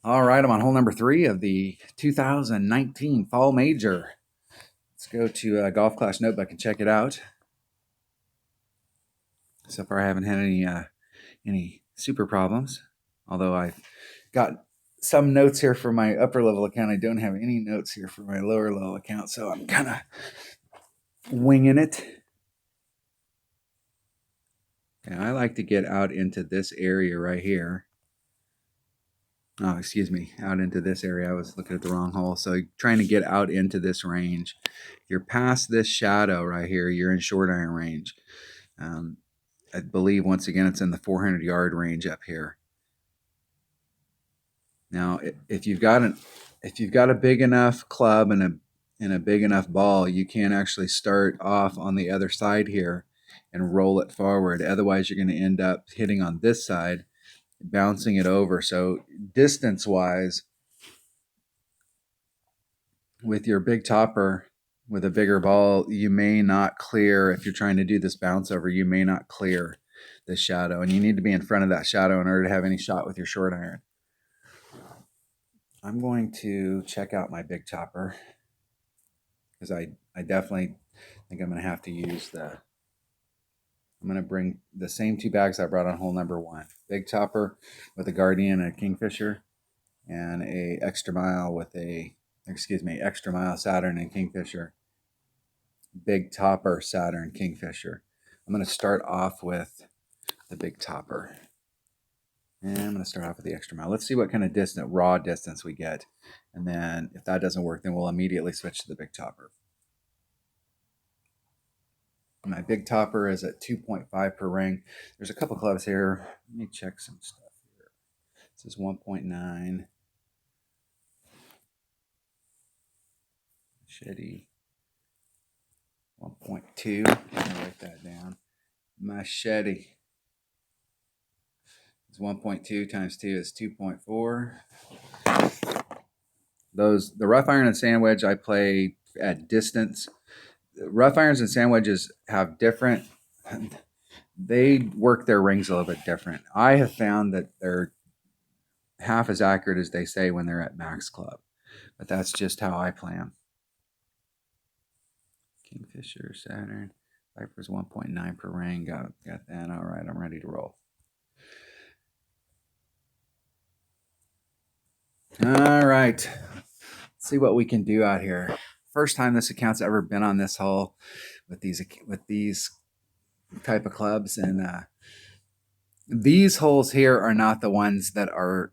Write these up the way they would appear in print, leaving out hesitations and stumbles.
All right, I'm on hole number 3 of the 2019 Fall Major. Let's go to Golf Clash Notebook and check it out. So far, I haven't had any super problems. Although I've got some notes here for my upper level account, I don't have any notes here for my lower level account. So I'm kind of winging it. And I like to get out into this area right here. Oh, excuse me, out into this area. I was looking at the wrong hole. So trying to get out into this range. You're past this shadow right here. You're in short iron range. I believe, once again, it's in the 400-yard range up here. Now, if you've got a big enough club and a big enough ball, you can actually start off on the other side here and roll it forward. Otherwise, you're going to end up hitting on this side, bouncing it over. So distance-wise, with your big topper, with a bigger ball, you may not clear, if you're trying to do this bounce over, you may not clear the shadow. And you need to be in front of that shadow in order to have any shot with your short iron. I'm going to check out my big topper because I definitely think I'm going to have to use I'm going to bring the same 2 bags I brought on hole number 1. Big topper with a Guardian and a Kingfisher, and a extra mile Saturn and Kingfisher. Big topper Saturn Kingfisher. I'm going to start off with the big topper. And I'm going to start off with the extra mile. Let's see what kind of raw distance we get. And then if that doesn't work, then we'll immediately switch to the big topper. My big topper is at 2.5 per ring. There's a couple clubs here. Let me check some stuff here. This is 1.9. Machete. 1.2. Let me write that down. Machete. It's 1.2 times 2 is 2.4. The rough iron and sand wedge I play at distance. Rough irons and sand wedges have different, they work their rings a little bit different. I have found that they're half as accurate as they say when they're at max club, but that's just how I play them. Kingfisher, Saturn, Viper's 1.9 per ring. Got that. All right, I'm ready to roll. All right, let's see what we can do out here. First time this account's ever been on this hole with these type of clubs, and these holes here are not the ones that are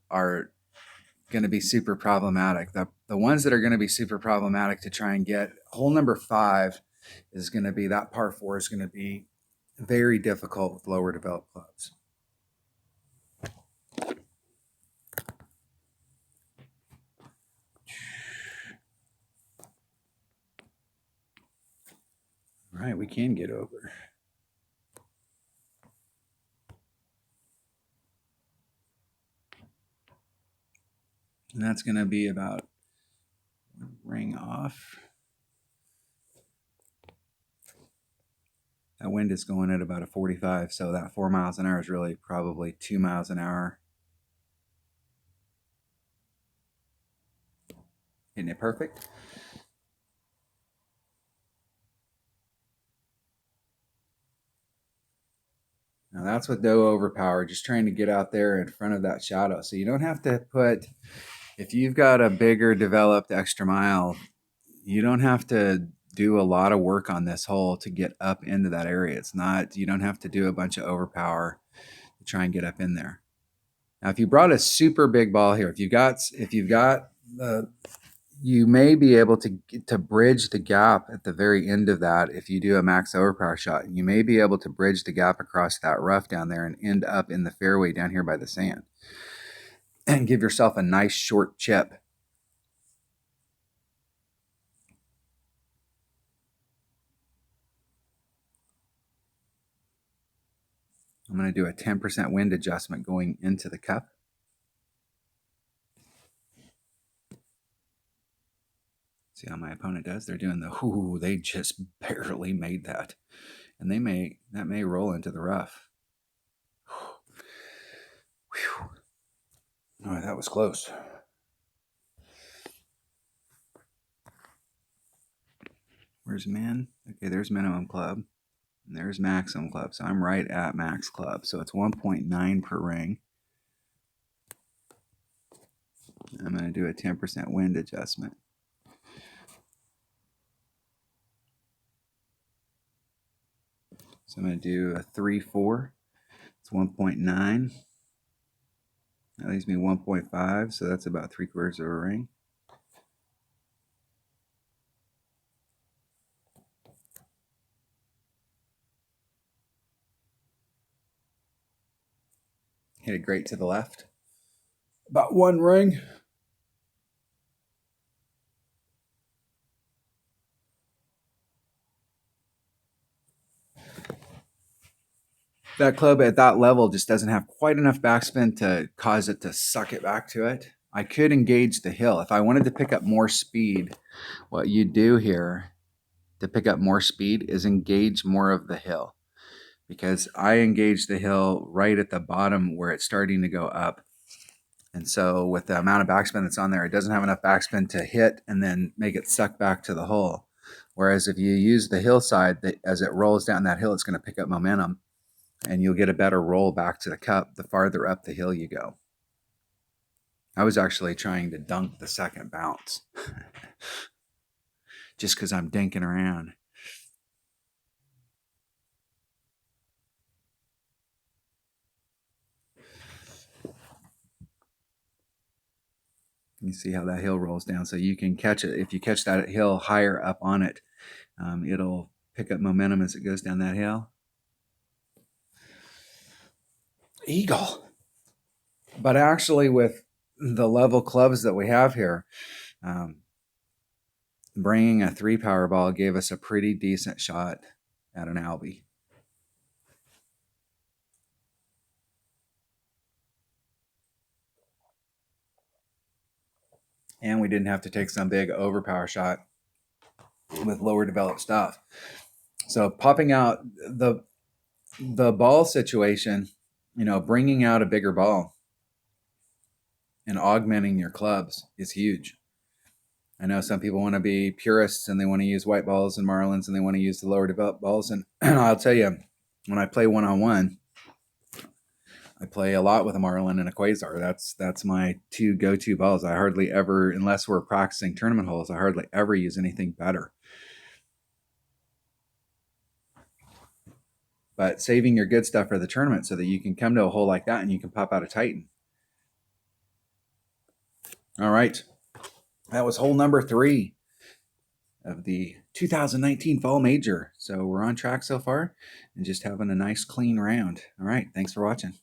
going to be super problematic. The ones that are going to be super problematic to try and get, hole number 5 is going to be, that par 4 is going to be very difficult with lower developed clubs. All right, we can get over. And that's going to be about ring off. That wind is going at about a 45, so that 4 miles an hour is really probably 2 miles an hour. Isn't it perfect? Now that's with no overpower, just trying to get out there in front of that shadow. So you don't have to put, if you've got a bigger developed extra mile, you don't have to do a lot of work on this hole to get up into that area. It's not, you don't have to do a bunch of overpower to try and get up in there. Now, if you brought a super big ball here, if you've got the, you may be able to bridge the gap at the very end of that. If you do a max overpower shot, you may be able to bridge the gap across that rough down there and end up in the fairway down here by the sand and give yourself a nice short chip. I'm going to do a 10% wind adjustment going into the cup. See how my opponent does? They're doing they just barely made that. And that may roll into the rough. Whew. Oh, that was close. Where's min? Okay, there's minimum club. And there's maximum club. So I'm right at max club. So it's 1.9 per ring. I'm going to do a 10% wind adjustment. So I'm going to do a 3-4. It's 1.9. That leaves me 1.5. So that's about 3/4 of a ring. Hit it great to the left. About 1 ring. That club at that level just doesn't have quite enough backspin to cause it to suck it back to it. I could engage the hill. If I wanted to pick up more speed, what you do here to pick up more speed is engage more of the hill, because I engage the hill right at the bottom where it's starting to go up. And so with the amount of backspin that's on there, it doesn't have enough backspin to hit and then make it suck back to the hole. Whereas if you use the hillside, as it rolls down that hill, it's going to pick up momentum and you'll get a better roll back to the cup the farther up the hill you go. I was actually trying to dunk the second bounce just because I'm dinking around. You see how that hill rolls down, so you can catch it. If you catch that hill higher up on it, it'll pick up momentum as it goes down that hill. Eagle. But actually, with the level clubs that we have here, bringing a 3-power ball gave us a pretty decent shot at an Albie. And we didn't have to take some big overpower shot with lower developed stuff. So popping out the ball situation, bringing out a bigger ball and augmenting your clubs is huge. I know some people want to be purists and they want to use white balls and marlins and they want to use the lower developed balls. And I'll tell you, when I play one-on-one, I play a lot with a marlin and a quasar. That's my 2 go-to balls. I hardly ever, unless we're practicing tournament holes, I hardly ever use anything better. But saving your good stuff for the tournament so that you can come to a hole like that and you can pop out a Titan. All right. That was hole number 3 of the 2019 Fall Major. So we're on track so far and just having a nice clean round. All right. Thanks for watching.